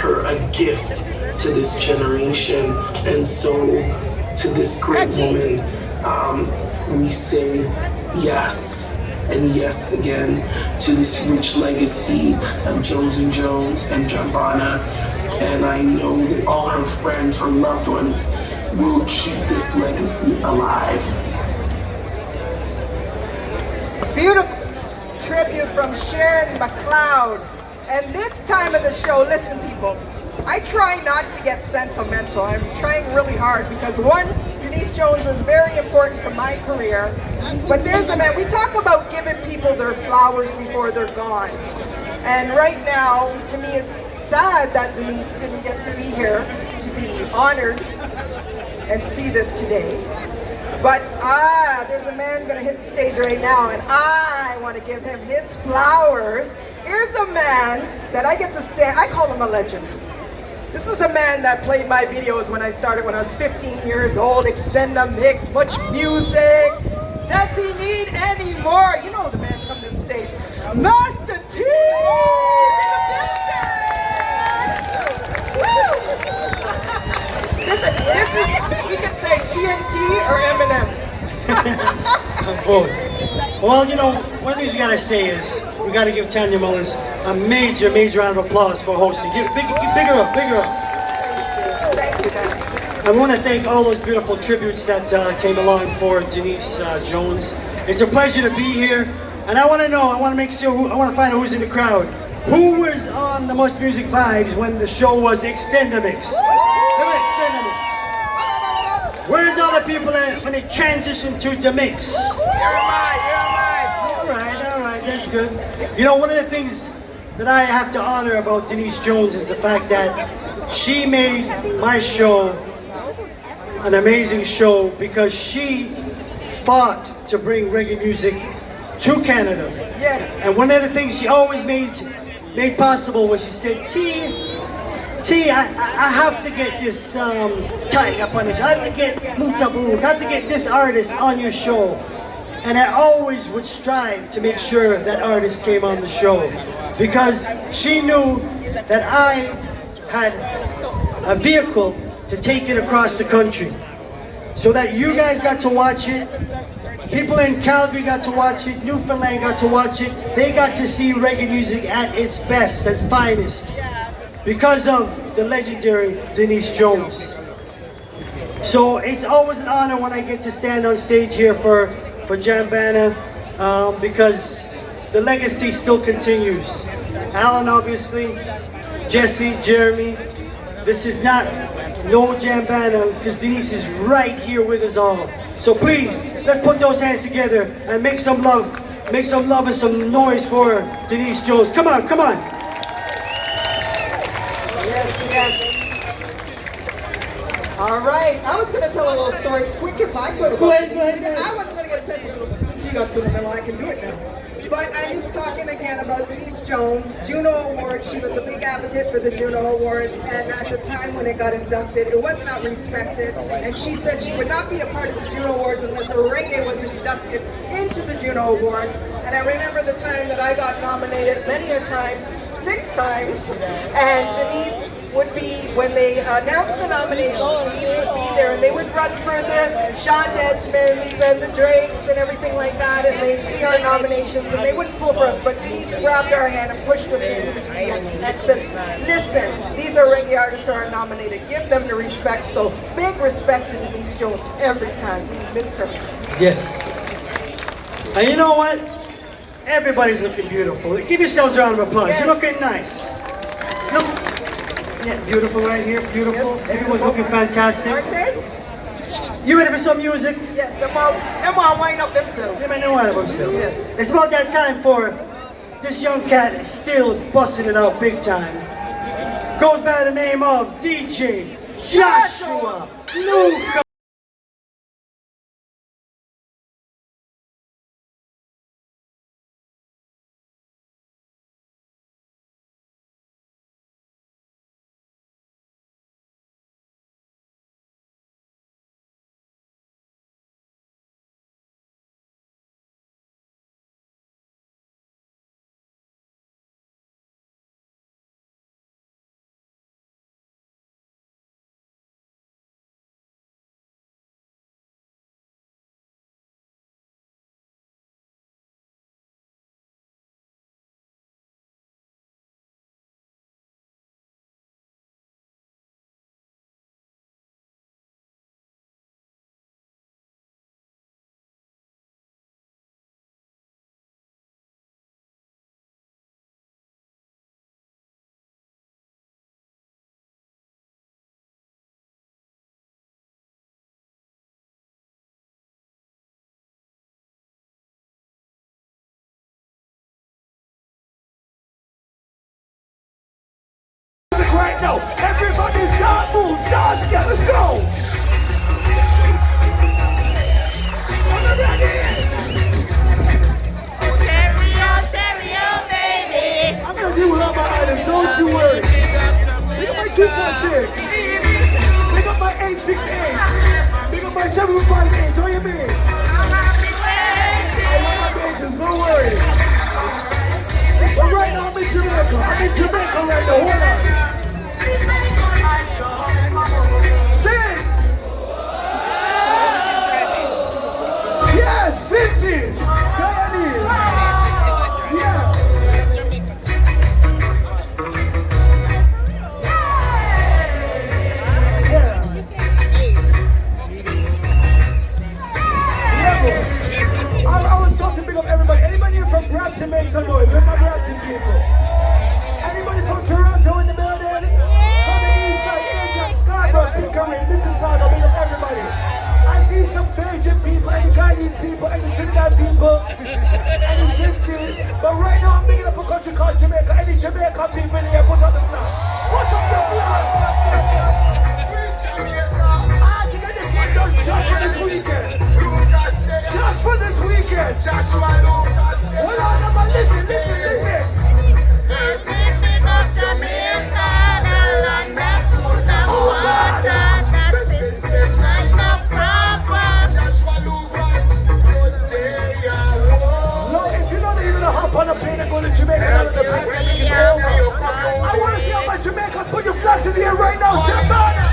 her a gift to this generation. And so to this great woman, we say yes and yes again to this rich legacy of Jones and Jones and JAMBANA. And I know that all her friends, her loved ones, will keep this legacy alive. Beautiful tribute from Sharon McLeod. And this time of the show, listen people, I try not to get sentimental. I'm trying really hard because one, Denise Jones was very important to my career. But there's a man, we talk about giving people their flowers before they're gone. And right now, to me, it's sad that Denise didn't get to be here to be honored and see this today. But there's a man gonna hit the stage right now, and I want to give him his flowers. Here's a man that I get to stand, I call him a legend. This is a man that played my videos when I started when I was 15 years old, Extend the Mix, much music. Does he need any more? You know the man's coming to the stage. Master T! Woo! This is, we could say TNT or Eminem. Both. Well, you know, one of the things we gotta say is we gotta give Tanya Mullins a major round of applause for hosting. Give bigger up. Thank you guys. I want to thank all those beautiful tributes that came along for Denise Jones. It's a pleasure to be here, and I want to make sure, I want to find out who's in the crowd. Who was on the Most Music Vibes when the show was Extend the Mix? Come on, Extend the Mix. Where's all the people that, when they transitioned to the mix? All right, that's good. You know, one of the things that I have to honor about Denise Jones is the fact that she made my show an amazing show because she fought to bring reggae music to Canada. Yes. And one of the things she always made possible was she said, T, I have to get this tight up on this. I have to get Mutabu. I have to get this artist on your show. And I always would strive to make sure that artist came on the show because she knew that I had a vehicle to take it across the country so that you guys got to watch it. People in Calgary got to watch it, Newfoundland got to watch it. They got to see reggae music at its best and finest because of the legendary Denise Jones. So it's always an honor when I get to stand on stage here for JAMBANA because the legacy still continues. Alan, obviously, Jesse, Jeremy. This is not no JAMBANA because Denise is right here with us all. So please, let's put those hands together and make some love and some noise for Denise Jones. Come on. Yes. All right. I was going to tell a little story quick if I could. Go ahead. I wasn't going to get sentimental, but since you got sentimental, I can do it now. But I'm just talking again about Denise Jones, JUNO Award. She was a big advocate for the JUNO Awards, and at the time when it got inducted, it was not respected. And she said she would not be a part of the JUNO Awards unless her reggae was inducted into the JUNO Awards. And I remember the time that I got nominated many a times, 6 times, and Denise would be, when they announced the nomination, Denise would be there, and they would run for the Sean Desmonds and the Drakes and everything like that, and they'd see our nominations, and they wouldn't pull for us, but Denise grabbed our hand and pushed us into the media and said, listen, these are reggae artists who are nominated, give them the respect. So big respect to Denise Jones every time. We miss her. Yes. And you know what? Everybody's looking beautiful. Give yourselves a round of applause. You're looking nice. Look. Yeah, beautiful right here, beautiful. Yes, everyone's looking fantastic. Aren't they? You ready for some music? Yes, them all wind up themselves. They might know one of themselves. Yes. It's about that time for this young cat is still busting it out big time. Goes by the name of DJ Joshua Luca. right now. Everybody start move, start together, let's go. Are you ready? Ontario, baby. I'm gonna deal with all my items, don't you worry. Pick up my 246. Pick up my 868. Pick up my 758. What do you mean? I want my agents, don't worry. But right now I'm in Jamaica. I'm in Jamaica right now. Hold on. Sing. Yes, Vince's. Guyanese. Yeah. I was talking to big up everybody. Anybody here from Brampton make some noise? Where's my Brampton people? Anybody from Toronto in the building? From the east side, Ajax, Scarborough, Pickering, Mississauga, big up everybody. I see some Belgian people, and the Guyanese people, and the Trinidad people, and the Vinces. But right now I'm picking up a country called Jamaica. Any Jamaican people in here, put up the flag. Put up the flag! I think this one done just for this weekend. Just for this weekend. Hold on, now, listen. On a plane and go to Jamaica and the pandemic is over. I want to see all my Jamaicans put your flags in the air right now. JAMBANA!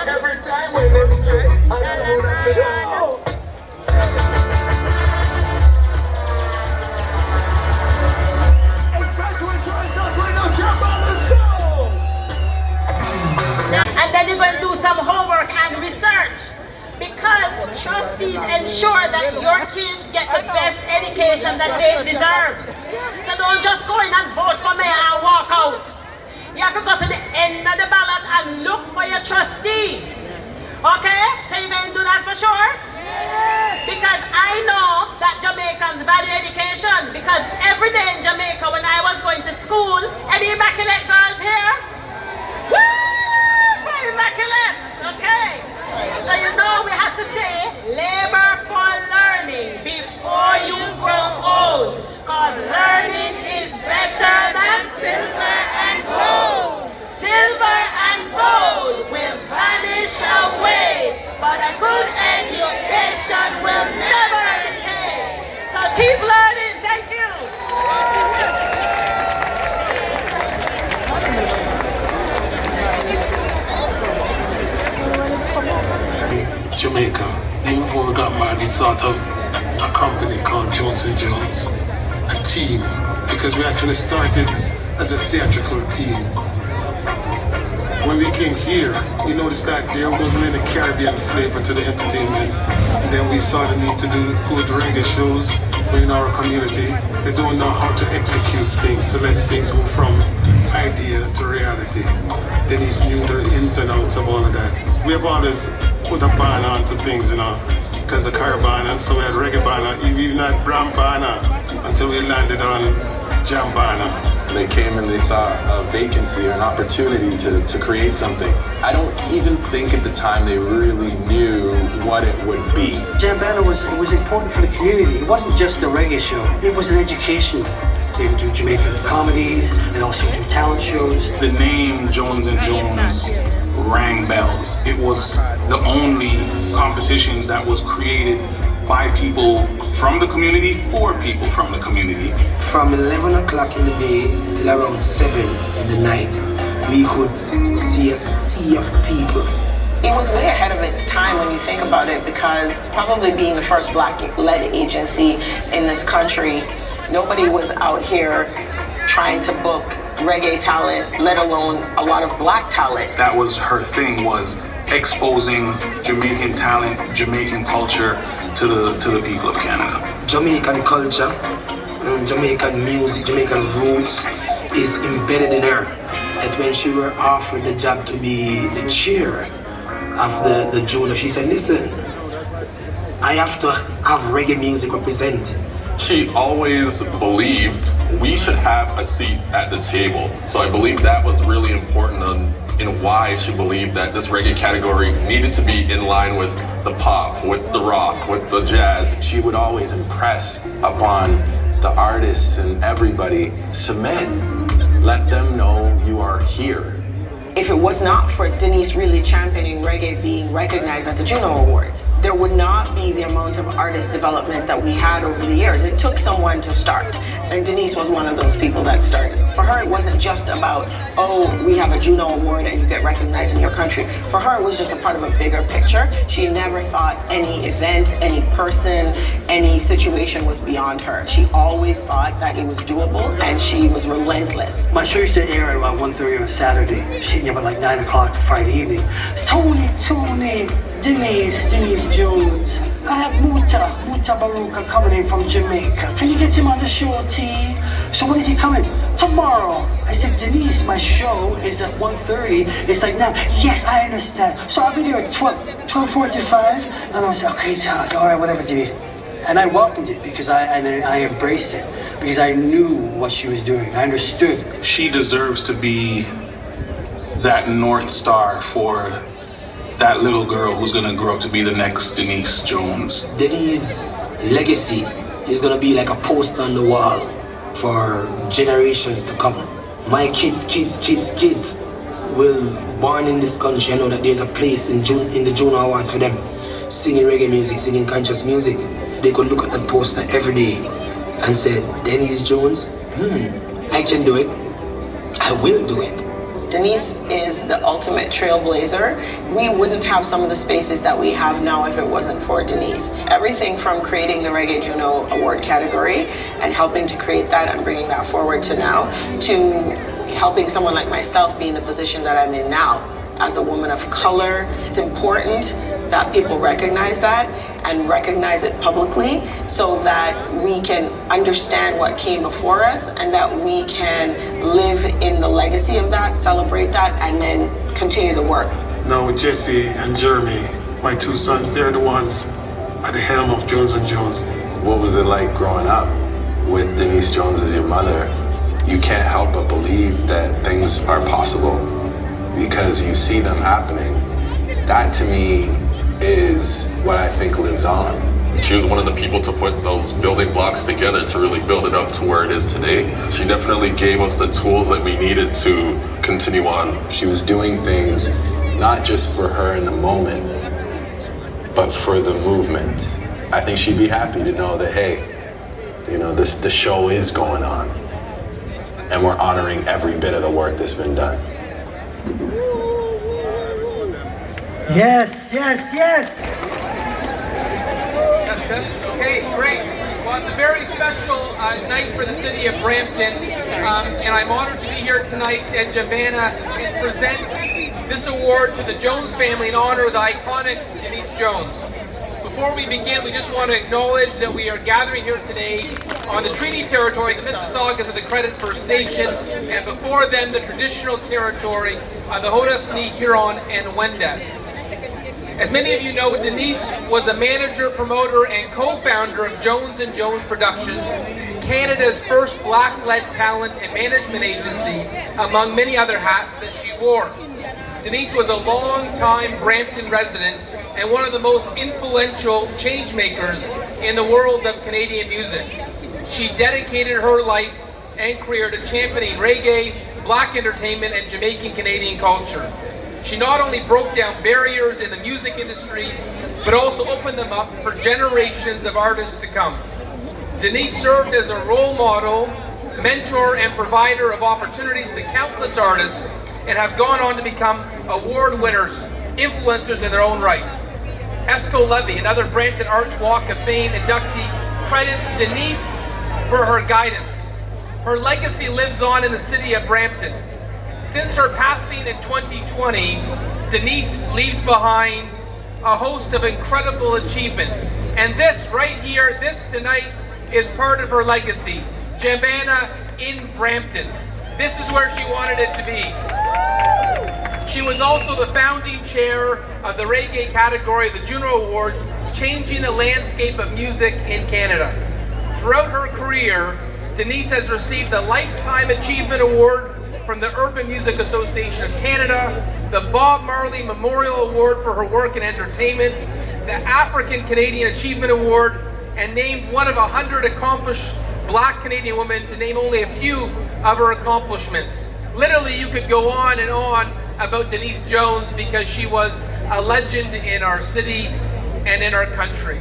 Every time when they play, I Show! It's time to enjoy ourselves right now. JAMBANA, let's go! And then you're going to do some homework and research. Because trustees ensure that your kids get the best education that they deserve. So don't just go in and vote for me and walk out. You have to go to the end of the ballot and look for your trustee. Okay? So you're going to do that for sure? Because I know that Jamaicans value education. Because every day in Jamaica when I was going to school, any immaculate girls here? Woo! Immaculate! Okay? So you know we have to say, labor for learning before you grow old. Cause learning is better than silver and gold. Silver and gold will vanish away, but a good education will never decay. So keep learning, thank you. Jamaica. Even before we got married, we thought of a company called Jones & Jones, a team, because we actually started as a theatrical team. When we came here, we noticed that there wasn't any Caribbean flavor to the entertainment. And then we saw the need to do good reggae shows in our community. They don't know how to execute things, to let things move from idea to reality. Denise knew the ins and outs of all of that. We have always put a ban onto things, you know, because of Caravana, so we had Reggae Bana, even had Brampana, until we landed on JAMBANA. They came and they saw a vacancy or an opportunity to create something. I don't even think at the time they really knew what it would be. JAMBANA was important for the community. It wasn't just a reggae show, it was an education. They would do Jamaican comedies and also do talent shows. The name Jones & Jones rang bells. It was the only competitions that was created by people from the community for people from the community. From 11 o'clock in the day till around 7 in the night, we could see a sea of people. It was way ahead of its time when you think about it, because probably being the first Black-led agency in this country, nobody was out here trying to book reggae talent, let alone a lot of Black talent. That was her thing, was exposing Jamaican talent, Jamaican culture to the people of Canada. Jamaican culture, Jamaican music, Jamaican roots is embedded in her. That when she were offered the job to be the chair of the JUNO, she said, listen, I have to have reggae music represent she always believed we should have a seat at the table. So I believe that was really important in why she believed that this reggae category needed to be in line with the pop, with the rock, with the jazz. She would always impress upon the artists and everybody. Submit. Let them know you are here. If it was not for Denise really championing reggae being recognized at the JUNO Awards, there would not be the amount of artist development that we had over the years. It took someone to start, and Denise was one of those people that started. For her, it wasn't just about, oh, we have a JUNO Award and you get recognized in your country. For her, it was just a part of a bigger picture. She never thought any event, any person, any situation was beyond her. She always thought that it was doable, and she was relentless. My show used to air at around 1:30 on a Saturday. Sitting up at like 9 o'clock Friday evening. Tony, Denise Jones. I have Muta Baruka coming in from Jamaica. Can you get him on the show, T? So when is he coming? Tomorrow. I said, Denise, my show is at 1:30. It's like now. Yes, I understand. So I'll be there at 12:45. And I said, okay, all right, whatever, Denise. And I welcomed it because I embraced it because I knew what she was doing. I understood. She deserves to be that North Star for that little girl who's gonna grow up to be the next Denise Jones. Denise's legacy is gonna be like a poster on the wall for generations to come. My kids will born in this country. I know that there's a place in the JUNO Awards for them, singing reggae music, singing conscious music. They could look at that poster every day and say, Denise Jones, I can do it. I will do it. Denise is the ultimate trailblazer. We wouldn't have some of the spaces that we have now if it wasn't for Denise. Everything from creating the Reggae JUNO Award category and helping to create that and bringing that forward to now, to helping someone like myself be in the position that I'm in now as a woman of color. It's important that people recognize that and recognize it publicly so that we can understand what came before us and that we can live in the legacy of that, celebrate that, and then continue the work. Now with Jesse and Jeremy, my two sons, they're the ones at the helm of Jones & Jones. What was it like growing up with Denise Jones as your mother? You can't help but believe that things are possible because you see them happening. That to me is what I think lives on. She was one of the people to put those building blocks together to really build it up to where it is today. She definitely gave us the tools that we needed to continue on. She was doing things not just for her in the moment, but for the movement. I think she'd be happy to know that, hey, you know, the show is going on and we're honoring every bit of the work that's been done. Yes. Okay, great. Well, it's a very special night for the city of Brampton, and I'm honored to be here tonight at JAMBANA and present this award to the Jones family in honor of the iconic Denise Jones. Before we begin, we just want to acknowledge that we are gathering here today on the treaty territory, the Mississaugas of the Credit First Nation, and before them, the traditional territory of the Haudenosaunee, Huron, and Wendat. As many of you know, Denise was a manager, promoter, and co-founder of Jones & Jones Productions, Canada's first black-led talent and management agency, among many other hats that she wore. Denise was a long-time Brampton resident and one of the most influential change makers in the world of Canadian music. She dedicated her life and career to championing reggae, black entertainment, and Jamaican Canadian culture. She not only broke down barriers in the music industry, but also opened them up for generations of artists to come. Denise served as a role model, mentor, and provider of opportunities to countless artists and have gone on to become award winners, influencers in their own right. Esco Levy, another Brampton Arts Walk of Fame inductee, credits Denise for her guidance. Her legacy lives on in the city of Brampton. Since her passing in 2020, Denise leaves behind a host of incredible achievements. And this right here, this tonight, is part of her legacy. JAMBANA in Brampton. This is where she wanted it to be. She was also the founding chair of the reggae category of the JUNO Awards, changing the landscape of music in Canada. Throughout her career, Denise has received the Lifetime Achievement Award from the Urban Music Association of Canada, the Bob Marley Memorial Award for her work in entertainment, the African Canadian Achievement Award, and named one of 100 accomplished Black Canadian women, to name only a few of her accomplishments. Literally, you could go on and on about Denise Jones because she was a legend in our city and in our country.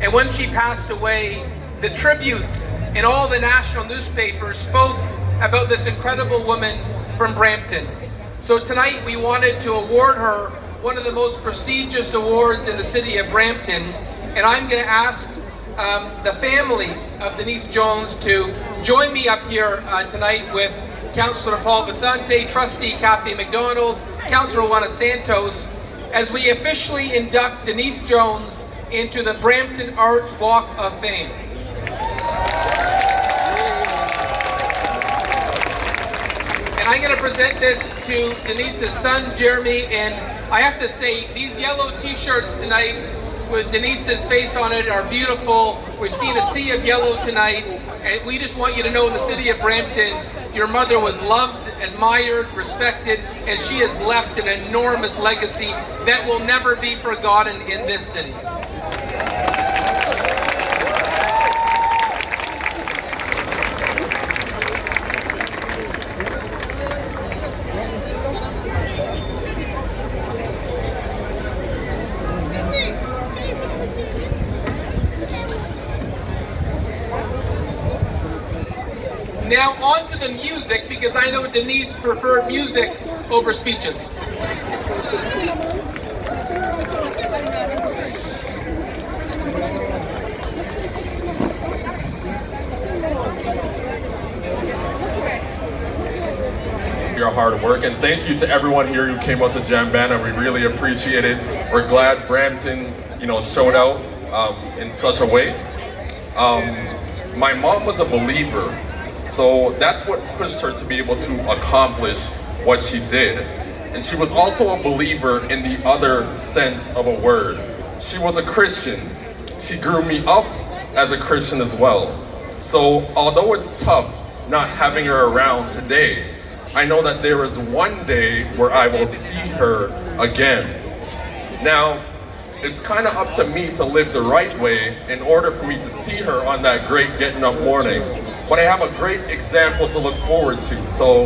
And when she passed away, the tributes in all the national newspapers spoke about this incredible woman from Brampton. So tonight we wanted to award her one of the most prestigious awards in the city of Brampton, and I'm going to ask the family of Denise Jones to join me up here tonight with Councillor Paul Vicente, Trustee Kathy McDonald, Councillor Juana Santos, as we officially induct Denise Jones into the Brampton Arts Walk of Fame. And I'm going to present this to Denise's son, Jeremy, and I have to say, these yellow t-shirts tonight with Denise's face on it are beautiful. We've seen a sea of yellow tonight, and we just want you to know in the city of Brampton, your mother was loved, admired, respected, and she has left an enormous legacy that will never be forgotten in this city. Now on to the music, because I know Denise preferred music over speeches. Your hard work, and thank you to everyone here who came out to JAMBANA. We really appreciate it. We're glad Brampton, showed out in such a way. My mom was a believer. So that's what pushed her to be able to accomplish what she did. And she was also a believer in the other sense of a word. She was a Christian. She grew me up as a Christian as well. So although it's tough not having her around today, I know that there is one day where I will see her again. Now, it's kind of up to me to live the right way in order for me to see her on that great getting up morning. But I have a great example to look forward to. So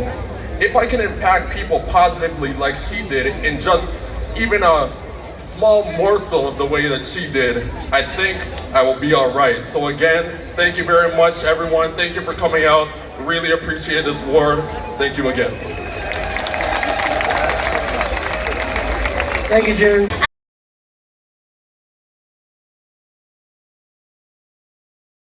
if I can impact people positively like she did in just even a small morsel of the way that she did, I think I will be all right. So again, thank you very much, everyone. Thank you for coming out. Really appreciate this award. Thank you again. Thank you, Jerry.